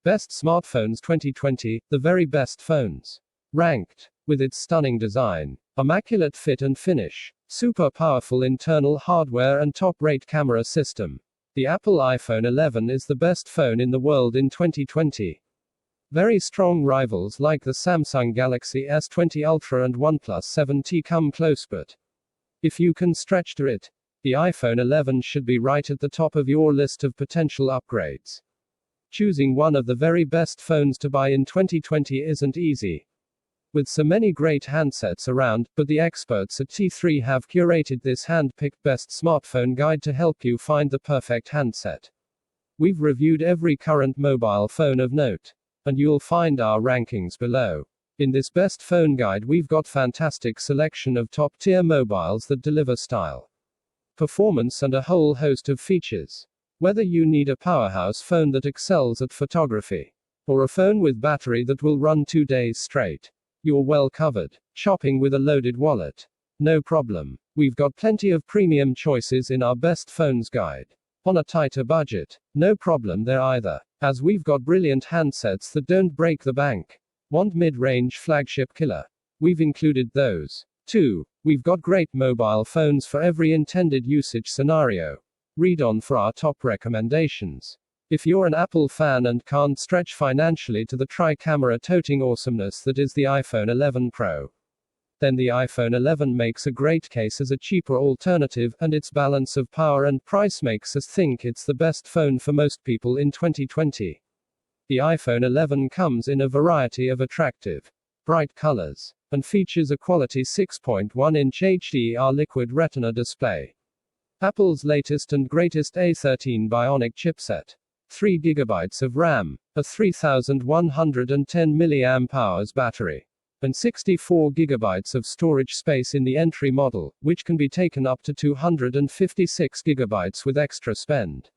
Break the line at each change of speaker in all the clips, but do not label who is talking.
Best Smartphones 2020, the very best phones. Ranked. With its stunning design, immaculate fit and finish, super powerful internal hardware and top-rate camera system, the Apple iPhone 11 is the best phone in the world in 2020. Very strong rivals like the Samsung Galaxy S20 Ultra and OnePlus 7T come close, but if you can stretch to it, the iPhone 11 should be right at the top of your list of potential upgrades. Choosing one of the very best phones to buy in 2020 isn't easy, with so many great handsets around, but the experts at T3 have curated this hand-picked best smartphone guide to help you find the perfect handset. We've reviewed every current mobile phone of note, and you'll find our rankings below. In this best phone guide, we've got fantastic selection of top-tier mobiles that deliver style, performance and a whole host of features. Whether you need a powerhouse phone that excels at photography, or a phone with battery that will run 2 days straight, you're well covered. Shopping with a loaded wallet? No problem. We've got plenty of premium choices in our best phones guide. On a tighter budget? No problem there either, as we've got brilliant handsets that don't break the bank. Want mid-range flagship killer? We've included those too. We've got great mobile phones for every intended usage scenario. Read on for our top recommendations. If you're an Apple fan and can't stretch financially to the tri-camera toting awesomeness that is the iPhone 11 Pro, then the iPhone 11 makes a great case as a cheaper alternative, and its balance of power and price makes us think it's the best phone for most people in 2020. The iPhone 11 comes in a variety of attractive, bright colors, and features a quality 6.1-inch HDR liquid retina display, Apple's latest and greatest A13 Bionic chipset, 3 GB of RAM, a 3110 mAh battery, and 64 GB of storage space in the entry model, which can be taken up to 256 GB with extra spend.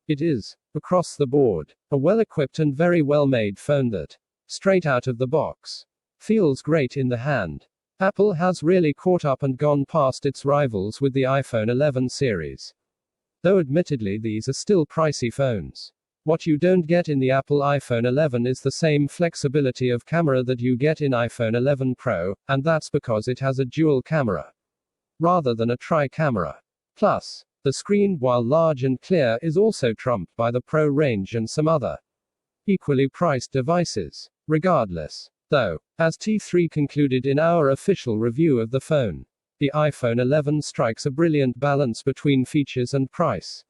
It is, across the board, a well-equipped and very well-made phone that, straight out of the box, feels great in the hand. Apple has really caught up and gone past its rivals with the iPhone 11 series. Though admittedly these are still pricey phones. What you don't get in the Apple iPhone 11 is the same flexibility of camera that you get in iPhone 11 Pro, and that's because it has a dual camera, rather than a tri-camera. Plus, the screen, while large and clear, is also trumped by the Pro range and some other equally priced devices. Regardless, though, as T3 concluded in our official review of the phone, the iPhone 11 strikes a brilliant balance between features and price.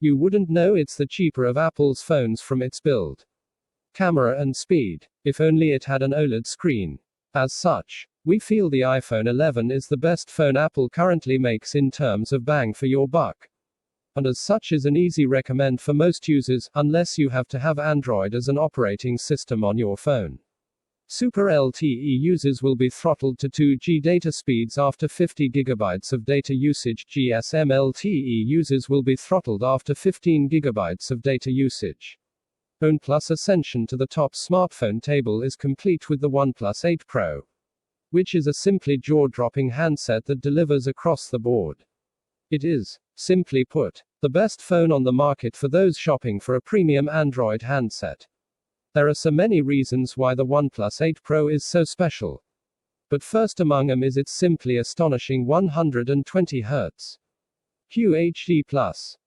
You wouldn't know it's the cheaper of Apple's phones from its build, camera and speed, if only it had an OLED screen. As such, we feel the iPhone 11 is the best phone Apple currently makes in terms of bang for your buck, and as such is an easy recommend for most users, unless you have to have Android as an operating system on your phone. Super LTE users will be throttled to 2G data speeds after 50 GB of data usage. GSM LTE users will be throttled after 15 GB of data usage. OnePlus ascension to the top smartphone table is complete with the OnePlus 8 Pro, which is a simply jaw-dropping handset that delivers across the board. It is, simply put, the best phone on the market for those shopping for a premium Android handset. There are so many reasons why the OnePlus 8 Pro is so special, but first among them is its simply astonishing 120 Hz QHD+,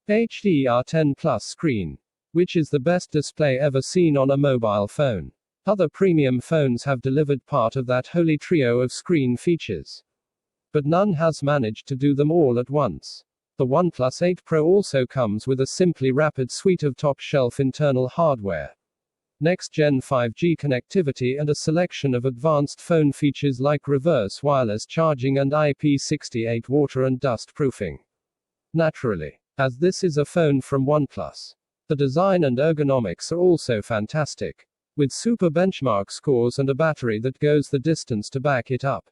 HDR10+ screen, which is the best display ever seen on a mobile phone. Other premium phones have delivered part of that holy trio of screen features, but none has managed to do them all at once. The OnePlus 8 Pro also comes with a simply rapid suite of top-shelf internal hardware, next-gen 5G connectivity, and a selection of advanced phone features like reverse wireless charging and IP68 water and dust proofing. Naturally, as this is a phone from OnePlus, the design and ergonomics are also fantastic, with super benchmark scores and a battery that goes the distance to back it up.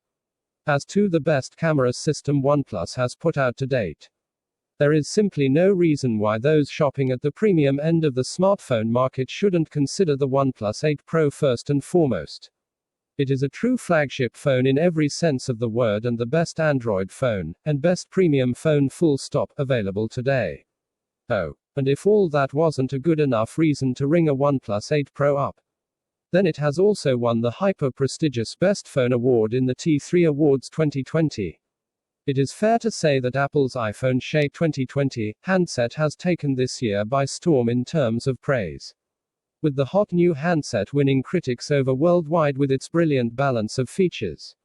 As to the best camera system OnePlus has put out to date, there is simply no reason why those shopping at the premium end of the smartphone market shouldn't consider the OnePlus 8 Pro first and foremost. It is a true flagship phone in every sense of the word and the best Android phone, and best premium phone full stop, available today. Oh, And if all that wasn't a good enough reason to ring a OnePlus 8 Pro up, then it has also won the hyper-prestigious Best Phone Award in the T3 Awards 2020. It is fair to say that Apple's iPhone SE 2020 handset has taken this year by storm in terms of praise, with the hot new handset winning critics over worldwide with its brilliant balance of features,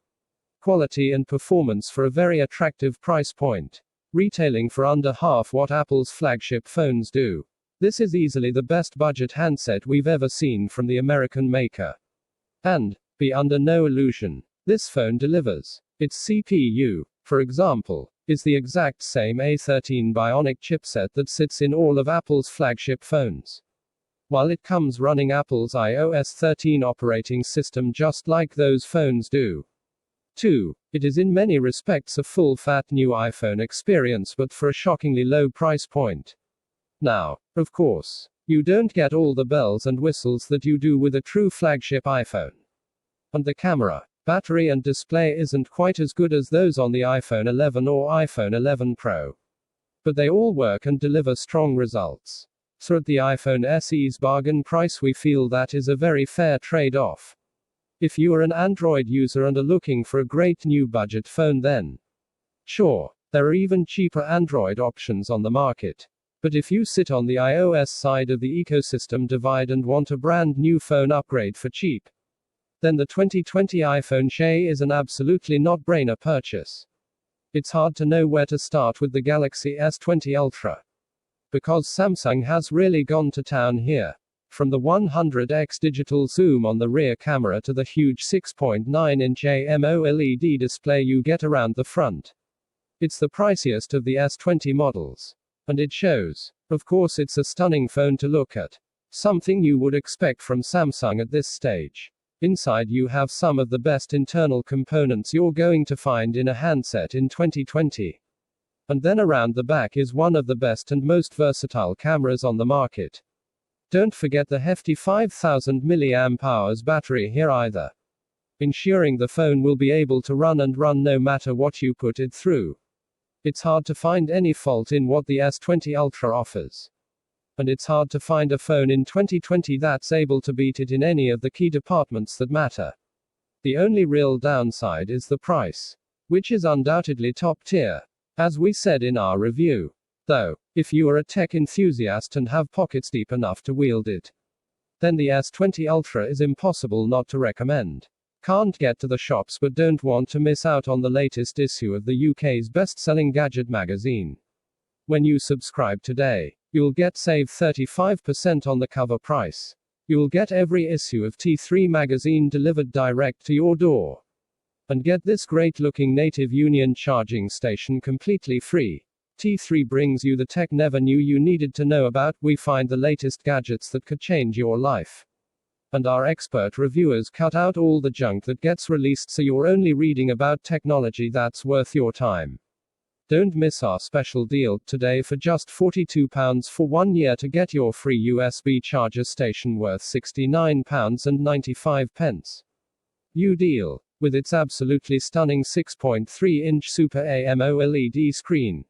quality and performance for a very attractive price point, retailing for under half what Apple's flagship phones do. This is easily the best budget handset we've ever seen from the American maker. And, be under no illusion, this phone delivers. Its CPU, for example, is the exact same A13 Bionic chipset that sits in all of Apple's flagship phones, while it comes running Apple's iOS 13 operating system just like those phones do. 2. It is in many respects a full-fat new iPhone experience but for a shockingly low price point. Now, of course, you don't get all the bells and whistles that you do with a true flagship iPhone. And the camera, battery and display isn't quite as good as those on the iPhone 11 or iPhone 11 Pro. But they all work and deliver strong results. So at the iPhone SE's bargain price we feel that is a very fair trade-off. If you are an Android user and are looking for a great new budget phone then, sure, there are even cheaper Android options on the market. But if you sit on the iOS side of the ecosystem divide and want a brand new phone upgrade for cheap, then the 2020 iPhone SE is an absolutely not-brainer purchase. It's hard to know where to start with the Galaxy S20 Ultra, because Samsung has really gone to town here. From the 100x digital zoom on the rear camera to the huge 6.9-inch AMOLED display you get around the front, it's the priciest of the S20 models. And it shows. Of course it's a stunning phone to look at. Something you would expect from Samsung at this stage. Inside you have some of the best internal components you're going to find in a handset in 2020. And then around the back is one of the best and most versatile cameras on the market. Don't forget the hefty 5000 mAh battery here either, ensuring the phone will be able to run no matter what you put it through. It's hard to find any fault in what the S20 Ultra offers. And it's hard to find a phone in 2020 that's able to beat it in any of the key departments that matter. The only real downside is the price, which is undoubtedly top tier, as we said in our review. Though, if you are a tech enthusiast and have pockets deep enough to wield it, then the S20 Ultra is impossible not to recommend. Can't get to the shops but don't want to miss out on the latest issue of the UK's best-selling gadget magazine. When you subscribe today, you'll save 35% on the cover price. You'll get every issue of T3 magazine delivered direct to your door. And get this great-looking native Union charging station completely free. T3 brings you the tech never knew you needed to know about. We find the latest gadgets that could change your life. And our expert reviewers cut out all the junk that gets released so you're only reading about technology that's worth your time. Don't miss our special deal today for just £42 for 1 year to get your free USB charger station worth £69.95. You deal with its absolutely stunning 6.3-inch Super AMOLED screen,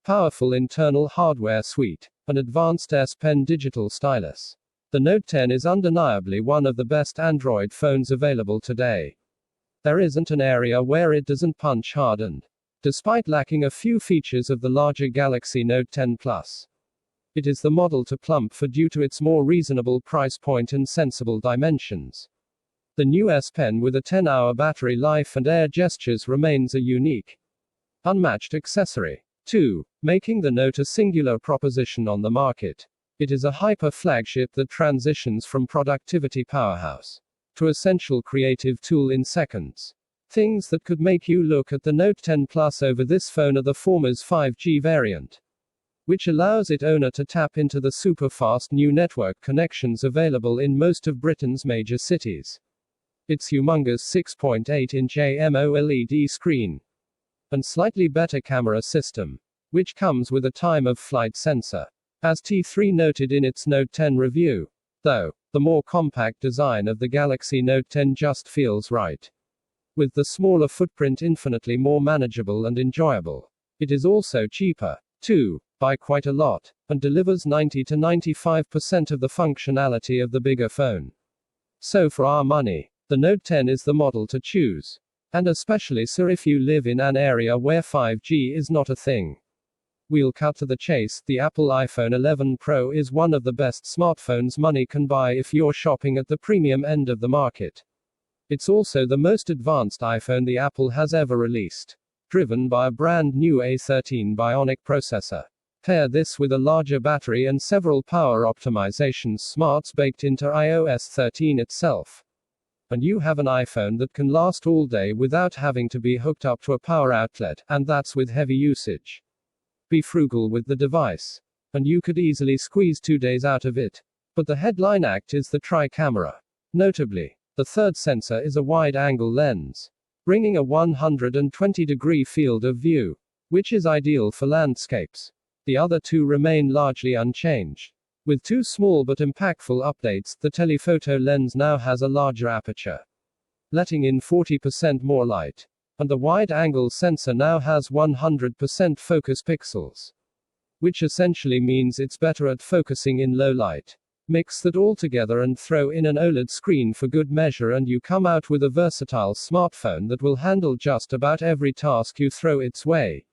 powerful internal hardware suite, and advanced S Pen digital stylus. The Note 10 is undeniably one of the best Android phones available today. There isn't an area where it doesn't punch hard and, despite lacking a few features of the larger Galaxy Note 10 Plus, it is the model to plump for due to its more reasonable price point and sensible dimensions. The new S Pen with a 10-hour battery life and air gestures remains a unique, unmatched accessory. 2. Making the Note a singular proposition on the market. It is a hyper-flagship that transitions from productivity powerhouse to essential creative tool in seconds. Things that could make you look at the Note 10 Plus over this phone are the former's 5G variant, which allows its owner to tap into the super-fast new network connections available in most of Britain's major cities, its humongous 6.8-inch AMOLED screen, and slightly better camera system, which comes with a time-of-flight sensor. As T3 noted in its Note 10 review, though, the more compact design of the Galaxy Note 10 just feels right. With the smaller footprint infinitely more manageable and enjoyable. It is also cheaper. 2. by quite a lot, and delivers 90 to 95% of the functionality of the bigger phone. So for our money, the Note 10 is the model to choose. And especially so if you live in an area where 5G is not a thing. We'll cut to the chase. The Apple iPhone 11 Pro is one of the best smartphones money can buy if you're shopping at the premium end of the market. It's also the most advanced iPhone the Apple has ever released, driven by a brand new A13 Bionic processor. Pair this with a larger battery and several power optimization smarts baked into iOS 13 itself. And you have an iPhone that can last all day without having to be hooked up to a power outlet, and that's with heavy usage. Be frugal with the device, and you could easily squeeze 2 days out of it. But the headline act is the tri-camera. Notably, the third sensor is a wide-angle lens, bringing a 120-degree field of view, which is ideal for landscapes. The other two remain largely unchanged. With two small but impactful updates, the telephoto lens now has a larger aperture, letting in 40% more light. And the wide-angle sensor now has 100% focus pixels, which essentially means it's better at focusing in low light. Mix that all together and throw in an OLED screen for good measure, and you come out with a versatile smartphone that will handle just about every task you throw its way,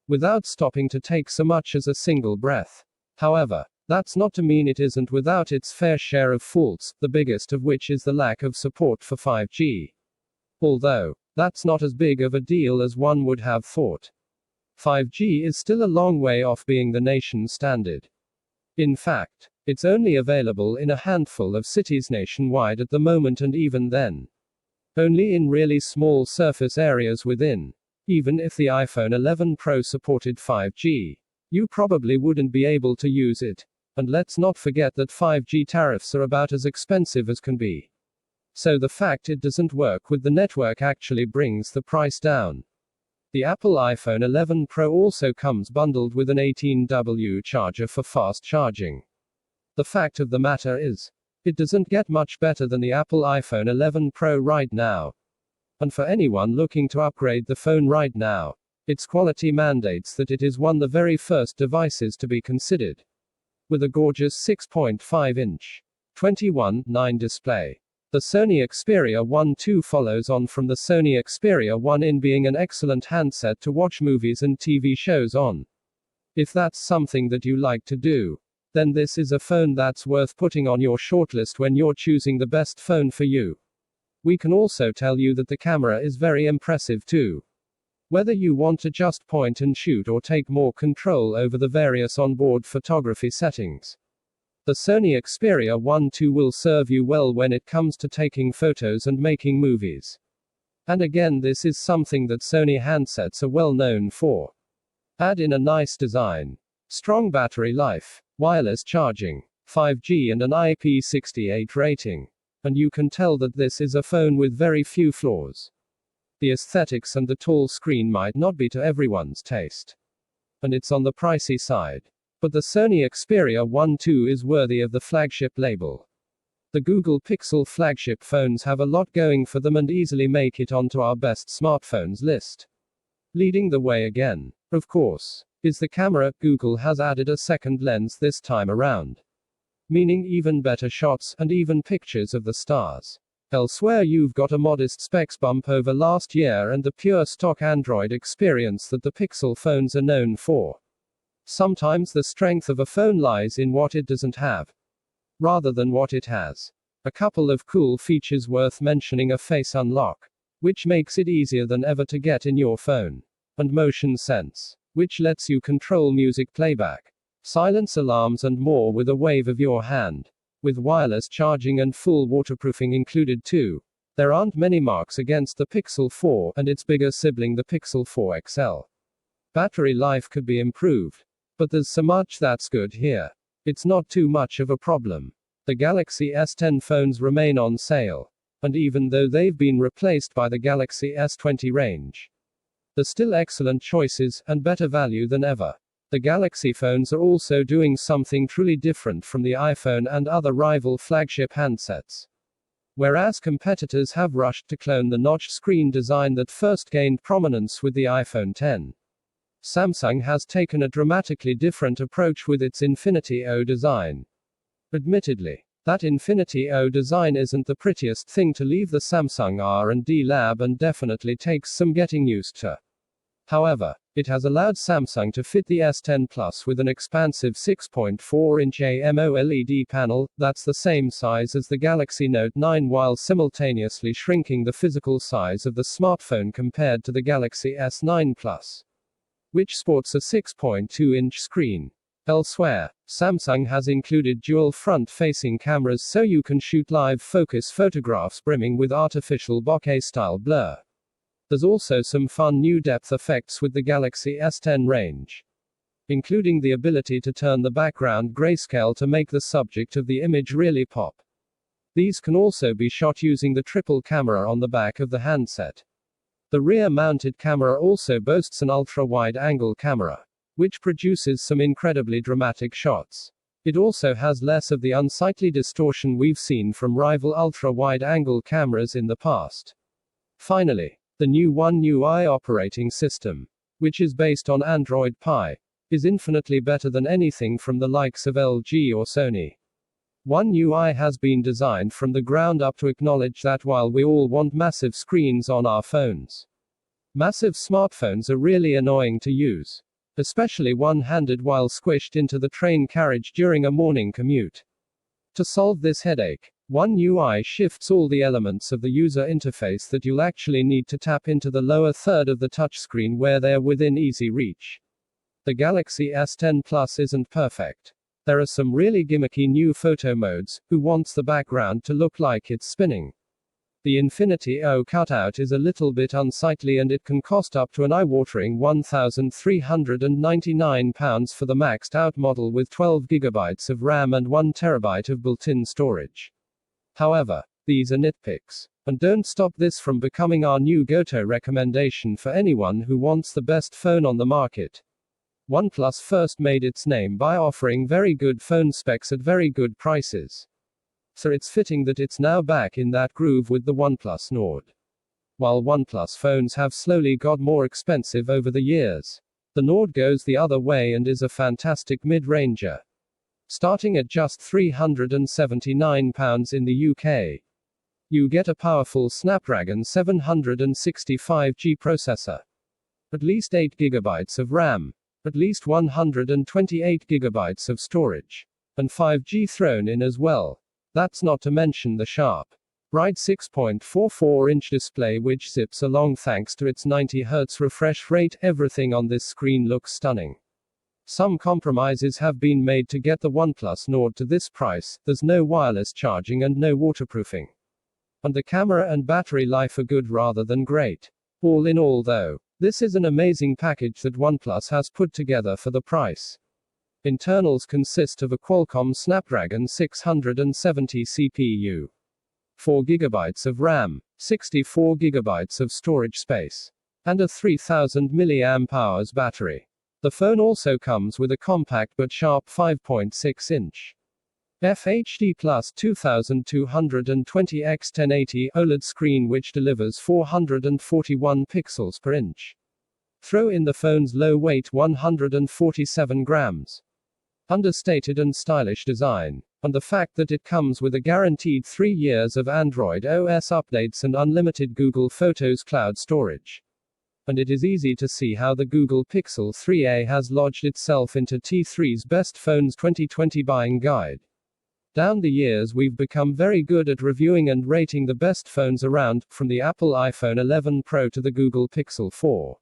without stopping to take so much as a single breath. However, that's not to mean it isn't without its fair share of faults, the biggest of which is the lack of support for 5G. Although, that's not as big of a deal as one would have thought. 5G is still a long way off being the nation's standard. In fact, it's only available in a handful of cities nationwide at the moment, and even then, only in really small surface areas within. Even if the iPhone 11 Pro supported 5G, you probably wouldn't be able to use it. And let's not forget that 5G tariffs are about as expensive as can be. So the fact it doesn't work with the network actually brings the price down. The Apple iPhone 11 Pro also comes bundled with an 18W charger for fast charging. The fact of the matter is, it doesn't get much better than the Apple iPhone 11 Pro right now. And for anyone looking to upgrade the phone right now, its quality mandates that it is one of the very first devices to be considered. With a gorgeous 6.5-inch, 21:9 display. The Sony Xperia 1 II follows on from the Sony Xperia 1 in being an excellent handset to watch movies and TV shows on. If that's something that you like to do, then this is a phone that's worth putting on your shortlist when you're choosing the best phone for you. We can also tell you that the camera is very impressive too. Whether you want to just point and shoot or take more control over the various onboard photography settings, the Sony Xperia 1 II will serve you well when it comes to taking photos and making movies. And again, this is something that Sony handsets are well known for. Add in a nice design, strong battery life, wireless charging, 5G and an IP68 rating, and you can tell that this is a phone with very few flaws. The aesthetics and the tall screen might not be to everyone's taste, and it's on the pricey side. But the Sony Xperia 1 II is worthy of the flagship label. The Google Pixel flagship phones have a lot going for them and easily make it onto our best smartphones list. Leading the way again, of course, is the camera. Google has added a second lens this time around, meaning even better shots and even pictures of the stars. Elsewhere you've got a modest specs bump over last year and the pure stock Android experience that the Pixel phones are known for. Sometimes the strength of a phone lies in what it doesn't have, rather than what it has. A couple of cool features worth mentioning are Face Unlock, which makes it easier than ever to get in your phone, and Motion Sense, which lets you control music playback, silence alarms and more with a wave of your hand. With wireless charging and full waterproofing included too, there aren't many marks against the Pixel 4 and its bigger sibling the Pixel 4 XL. Battery life could be improved, but there's so much that's good here. It's not too much of a problem. The Galaxy S10 phones remain on sale, and even though they've been replaced by the Galaxy S20 range, they're still excellent choices and better value than ever. The Galaxy phones are also doing something truly different from the iPhone and other rival flagship handsets. Whereas competitors have rushed to clone the notch screen design that first gained prominence with the iPhone X, Samsung has taken a dramatically different approach with its Infinity O design. Admittedly, that Infinity O design isn't the prettiest thing to leave the Samsung R&D lab and definitely takes some getting used to. However, it has allowed Samsung to fit the S10 Plus with an expansive 6.4-inch AMOLED panel, that's the same size as the Galaxy Note 9 while simultaneously shrinking the physical size of the smartphone compared to the Galaxy S9 Plus, which sports a 6.2-inch screen. Elsewhere, Samsung has included dual front-facing cameras so you can shoot live focus photographs brimming with artificial bokeh-style blur. There's also some fun new depth effects with the Galaxy S10 range, including the ability to turn the background grayscale to make the subject of the image really pop. These can also be shot using the triple camera on the back of the handset. The rear-mounted camera also boasts an ultra-wide-angle camera, which produces some incredibly dramatic shots. It also has less of the unsightly distortion we've seen from rival ultra-wide-angle cameras in the past. Finally, the new One UI operating system, which is based on Android Pie, is infinitely better than anything from the likes of LG or Sony. One UI has been designed from the ground up to acknowledge that while we all want massive screens on our phones, massive smartphones are really annoying to use, especially one-handed while squished into the train carriage during a morning commute. To solve this headache, One UI shifts all the elements of the user interface that you'll actually need to tap into the lower third of the touchscreen where they're within easy reach. The Galaxy S10 Plus isn't perfect. There are some really gimmicky new photo modes. Who wants the background to look like it's spinning? The Infinity O cutout is a little bit unsightly and it can cost up to an eye-watering £1,399 for the maxed out model with 12GB of RAM and 1TB of built-in storage. However, these are nitpicks. And don't stop this from becoming our new go-to recommendation for anyone who wants the best phone on the market. OnePlus first made its name by offering very good phone specs at very good prices. So it's fitting that it's now back in that groove with the OnePlus Nord. While OnePlus phones have slowly got more expensive over the years, the Nord goes the other way and is a fantastic mid-ranger. Starting at just £379 in the UK, you get a powerful Snapdragon 765G processor, at least 8GB of RAM, at least 128GB of storage, and 5G thrown in as well. That's not to mention the sharp, bright 6.44-inch display which zips along thanks to its 90Hz refresh rate. Everything on this screen looks stunning. Some compromises have been made to get the OnePlus Nord to this price. There's no wireless charging and no waterproofing. And the camera and battery life are good rather than great. All in all though, this is an amazing package that OnePlus has put together for the price. Internals consist of a Qualcomm Snapdragon 670 CPU, 4GB of RAM, 64GB of storage space, and a 3000 mAh battery. The phone also comes with a compact but sharp 5.6-inch FHD Plus 2220x1080 OLED screen which delivers 441 pixels per inch. Throw in the phone's low weight 147 grams, understated and stylish design, and the fact that it comes with a guaranteed 3 years of Android OS updates and unlimited Google Photos cloud storage. And it is easy to see how the Google Pixel 3a has lodged itself into T3's Best Phones 2020 buying guide. Down the years we've become very good at reviewing and rating the best phones around, from the Apple iPhone 11 Pro to the Google Pixel 4.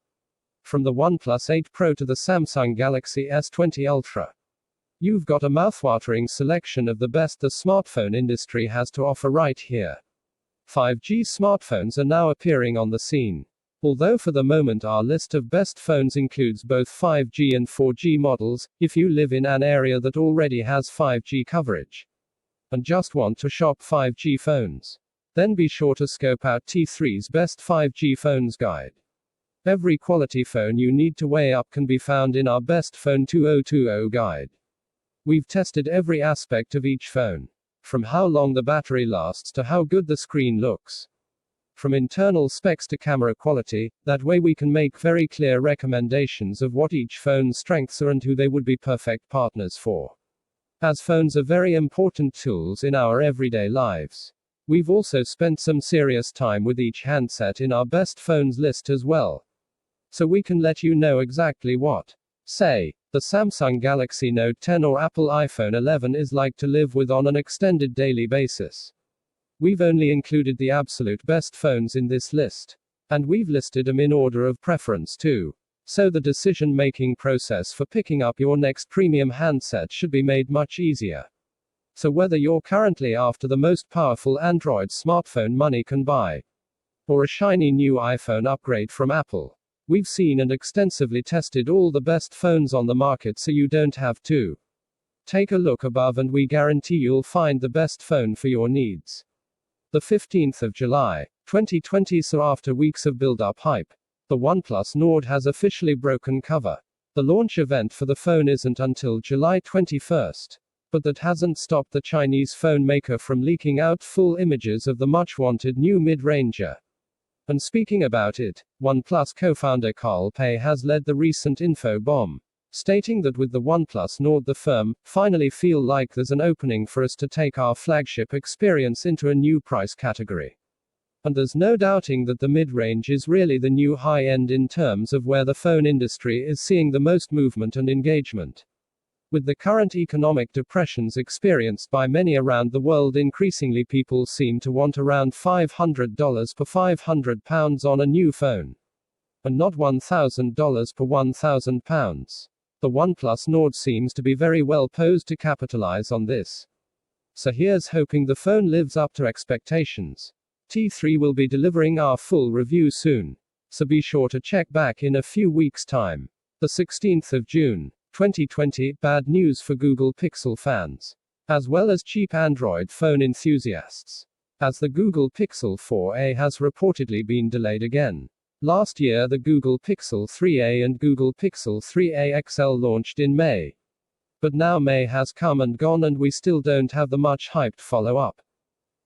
From the OnePlus 8 Pro to the Samsung Galaxy S20 Ultra. You've got a mouthwatering selection of the best the smartphone industry has to offer right here. 5G smartphones are now appearing on the scene. Although for the moment our list of best phones includes both 5G and 4G models, if you live in an area that already has 5G coverage and just want to shop 5G phones, then be sure to scope out T3's Best 5G Phones guide. Every quality phone you need to weigh up can be found in our Best Phone 2020 guide. We've tested every aspect of each phone, from how long the battery lasts to how good the screen looks. from internal specs to camera quality. That way we can make very clear recommendations of what each phone's strengths are and who they would be perfect partners for. As phones are very important tools in our everyday lives, we've also spent some serious time with each handset in our best phones list as well. So we can let you know exactly what, say, the Samsung Galaxy Note 10 or Apple iPhone 11 is like to live with on an extended daily basis. We've only included the absolute best phones in this list. And we've listed them in order of preference too. So the decision-making process for picking up your next premium handset should be made much easier. So whether you're currently after the most powerful Android smartphone money can buy, or a shiny new iPhone upgrade from Apple, we've seen and extensively tested all the best phones on the market so you don't have to. Take a look above and we guarantee you'll find the best phone for your needs. The 15th of July, 2020. So after weeks of build-up hype, the OnePlus Nord has officially broken cover. The launch event for the phone isn't until July 21st. But that hasn't stopped the Chinese phone maker from leaking out full images of the much-wanted new mid-ranger. And speaking about it, OnePlus co-founder Carl Pei has led the recent info bomb, stating that with the OnePlus Nord the firm finally feel like there's an opening for us to take our flagship experience into a new price category. And there's no doubting that the mid-range is really the new high-end in terms of where the phone industry is seeing the most movement and engagement. With the current economic depressions experienced by many around the world, increasingly people seem to want around $500 per £500 on a new phone. And not $1,000 per £1,000. The OnePlus Nord seems to be very well posed to capitalize on this. So here's hoping the phone lives up to expectations. T3 will be delivering our full review soon. So be sure to check back in a few weeks' time. The 16th of June. 2020, bad news for Google Pixel fans, as well as cheap Android phone enthusiasts, as the Google Pixel 4a has reportedly been delayed again. Last year the Google Pixel 3a and Google Pixel 3a XL launched in May. But now May has come and gone and we still don't have the much hyped follow-up.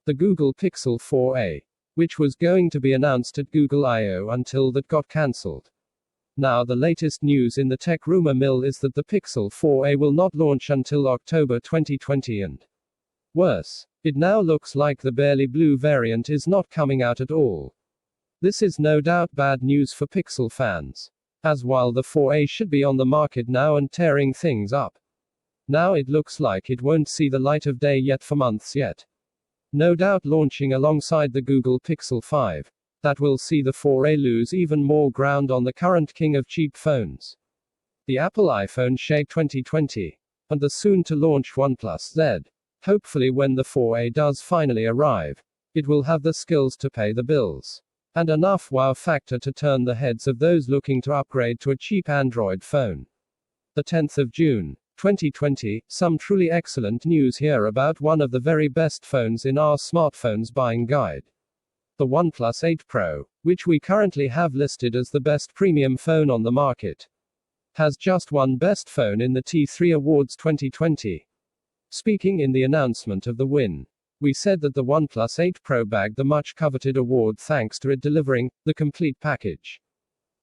The Google Pixel 4a, which was going to be announced at Google I/O until that got cancelled. Now the latest news in the tech rumor mill is that the Pixel 4a will not launch until October 2020 and worse, it now looks like the barely blue variant is not coming out at all. This is no doubt bad news for Pixel fans, as while the 4a should be on the market now and tearing things up, now it looks like it won't see the light of day yet for months yet. No doubt launching alongside the Google Pixel 5. That will see the 4a lose even more ground on the current king of cheap phones, the Apple iPhone SE 2020, and the soon-to-launch OnePlus Z. Hopefully when the 4a does finally arrive, it will have the skills to pay the bills, and enough wow factor to turn the heads of those looking to upgrade to a cheap Android phone. The 10th of June, 2020, some truly excellent news here about one of the very best phones in our smartphones buying guide. The OnePlus 8 Pro, which we currently have listed as the best premium phone on the market, has just won Best Phone in the T3 Awards 2020. Speaking in the announcement of the win, we said that the OnePlus 8 Pro bagged the much coveted award thanks to it delivering the complete package.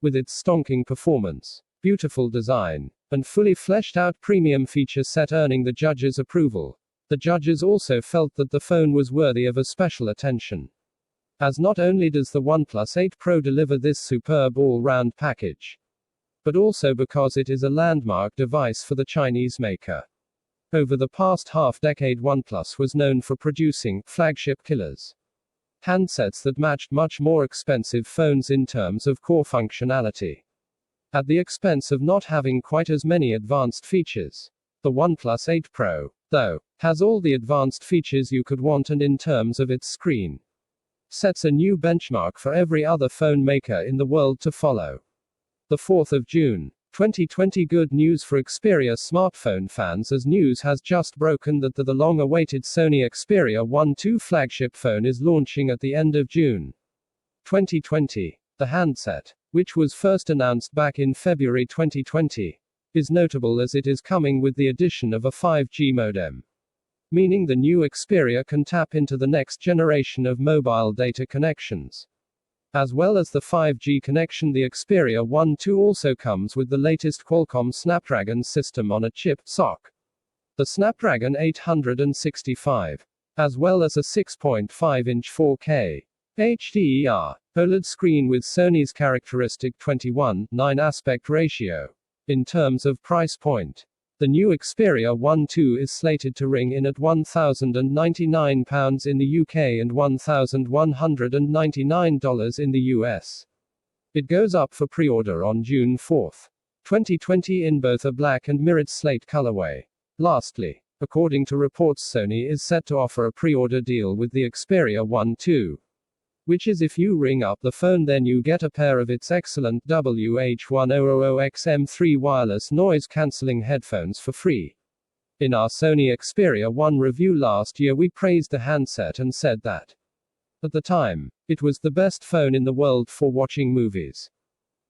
With its stonking performance, beautiful design, and fully fleshed out premium feature set earning the judges' approval. The judges also felt that the phone was worthy of a special attention, as not only does the OnePlus 8 Pro deliver this superb all-round package, but also because it is a landmark device for the Chinese maker. Over the past half-decade OnePlus was known for producing flagship killers, handsets that matched much more expensive phones in terms of core functionality, at the expense of not having quite as many advanced features. The OnePlus 8 Pro, though, has all the advanced features you could want and in terms of its screen, sets a new benchmark for every other phone maker in the world to follow. The 4th of June, 2020, good news for Xperia smartphone fans as news has just broken that the long-awaited Sony Xperia 1 II flagship phone is launching at the end of June 2020. The handset, which was first announced back in February 2020, is notable as it is coming with the addition of a 5G modem, meaning the new Xperia can tap into the next generation of mobile data connections. As well as the 5G connection, the Xperia 1 II also comes with the latest Qualcomm Snapdragon system on a chip SoC. The Snapdragon 865, as well as a 6.5-inch 4K HDR OLED screen with Sony's characteristic 21:9 aspect ratio. In terms of price point, the new Xperia 1 II is slated to ring in at £1,099 in the UK and $1,199 in the US. It goes up for pre-order on June 4, 2020 in both a black and mirrored slate colorway. Lastly, according to reports, Sony is set to offer a pre-order deal with the Xperia 1 II. Which is if you ring up the phone, then you get a pair of its excellent WH-1000XM3 wireless noise-cancelling headphones for free. In our Sony Xperia 1 review last year, we praised the handset and said that, at the time, it was the best phone in the world for watching movies.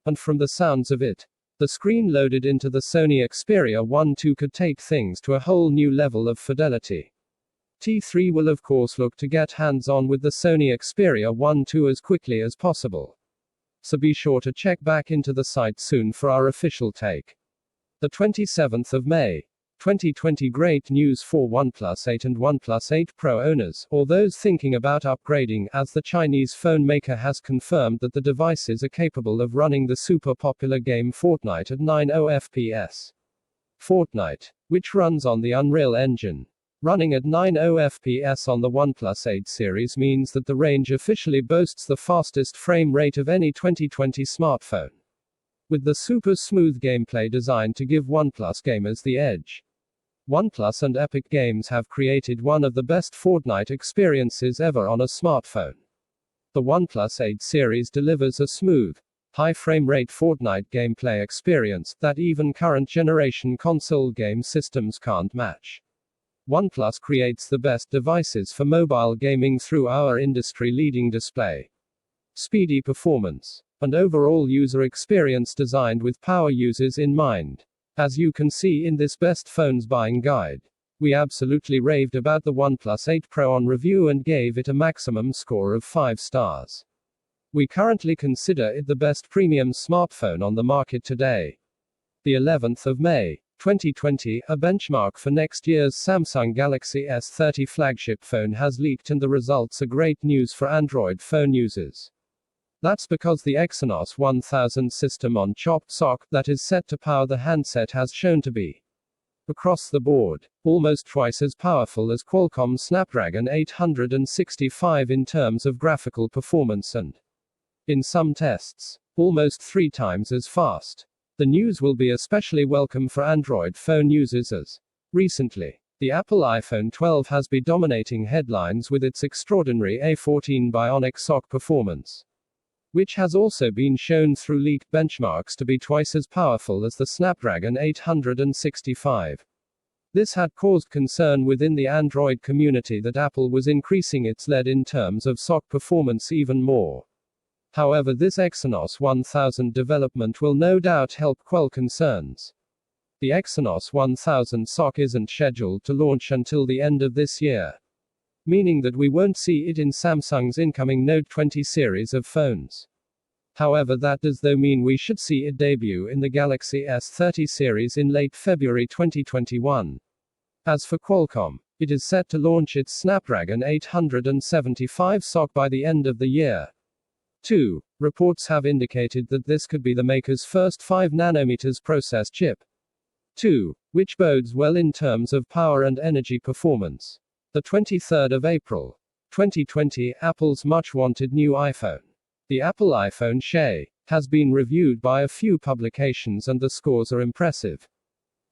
And from the sounds of it, the screen loaded into the Sony Xperia 1 II could take things to a whole new level of fidelity. T3 will of course look to get hands-on with the Sony Xperia 1 II as quickly as possible. So be sure to check back into the site soon for our official take. The 27th of May, 2020. Great news for OnePlus 8 and OnePlus 8 Pro owners, or those thinking about upgrading, as the Chinese phone maker has confirmed that the devices are capable of running the super popular game Fortnite at 90 FPS. Fortnite, which runs on the Unreal Engine, running at 90 FPS on the OnePlus 8 series, means that the range officially boasts the fastest frame rate of any 2020 smartphone. With the super smooth gameplay designed to give OnePlus gamers the edge. OnePlus and Epic Games have created one of the best Fortnite experiences ever on a smartphone. The OnePlus 8 series delivers a smooth, high frame rate Fortnite gameplay experience that even current generation console game systems can't match. OnePlus creates the best devices for mobile gaming through our industry-leading display, speedy performance, and overall user experience designed with power users in mind. As you can see in this best phones buying guide, we absolutely raved about the OnePlus 8 Pro on review and gave it a maximum score of 5 stars. We currently consider it the best premium smartphone on the market today. The 11th of May, 2020, a benchmark for next year's Samsung Galaxy S30 flagship phone has leaked, and the results are great news for Android phone users. That's because the Exynos 1000 system-on-chip SoC that is set to power the handset has shown to be, across the board, almost twice as powerful as Qualcomm's Snapdragon 865 in terms of graphical performance and, in some tests, almost 3 times as fast. The news will be especially welcome for Android phone users, as recently, the Apple iPhone 12 has been dominating headlines with its extraordinary A14 Bionic SoC performance, which has also been shown through leaked benchmarks to be twice as powerful as the Snapdragon 865. This had caused concern within the Android community that Apple was increasing its lead in terms of SoC performance even more. However, this Exynos 1000 development will no doubt help quell concerns. The Exynos 1000 SoC isn't scheduled to launch until the end of this year, meaning that we won't see it in Samsung's incoming Note 20 series of phones. However, that does though mean we should see it debut in the Galaxy S30 series in late February 2021. As for Qualcomm, it is set to launch its Snapdragon 875 SoC by the end of the year. 2. Reports have indicated that this could be the maker's first 5nm process chip. 2. Which bodes well in terms of power and energy performance. The 23rd of April, 2020, Apple's much-wanted new iPhone, the Apple iPhone SE, has been reviewed by a few publications and the scores are impressive.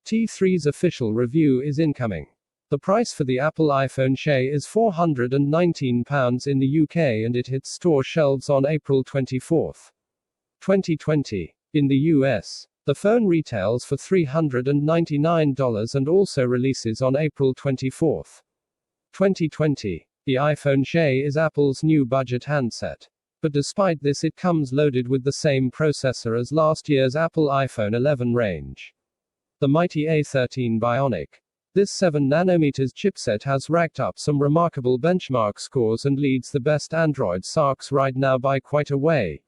T3's official review is incoming. The price for the Apple iPhone SE is £419 in the UK and it hits store shelves on April 24, 2020. In the US, the phone retails for $399 and also releases on April 24, 2020. The iPhone SE is Apple's new budget handset. But despite this, it comes loaded with the same processor as last year's Apple iPhone 11 range, the mighty A13 Bionic. This 7nm chipset has racked up some remarkable benchmark scores and leads the best Android SoCs right now by quite a way.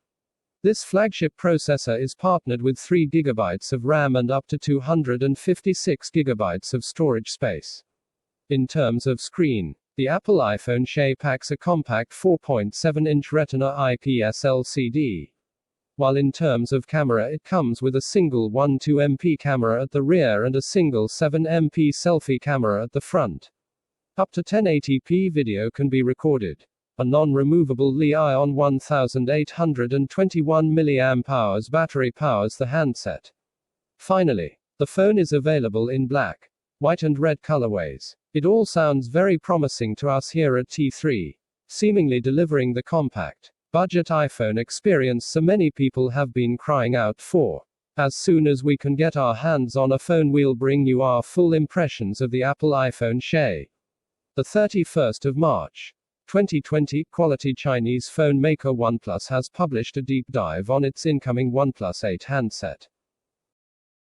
This flagship processor is partnered with 3 GB of RAM and up to 256 GB of storage space. In terms of screen, the Apple iPhone SE packs a compact 4.7-inch Retina IPS LCD. While in terms of camera, it comes with a single 12MP camera at the rear and a single 7MP selfie camera at the front. Up to 1080p video can be recorded. A non-removable Li-ion 1821 mAh battery powers the handset. Finally, the phone is available in black, white and red colorways. It all sounds very promising to us here at T3, seemingly delivering the compact budget iPhone experience so many people have been crying out for. As soon as we can get our hands on a phone, we'll bring you our full impressions of the Apple iPhone SE. The 31st of March, 2020, quality Chinese phone maker OnePlus has published a deep dive on its incoming OnePlus 8 handset.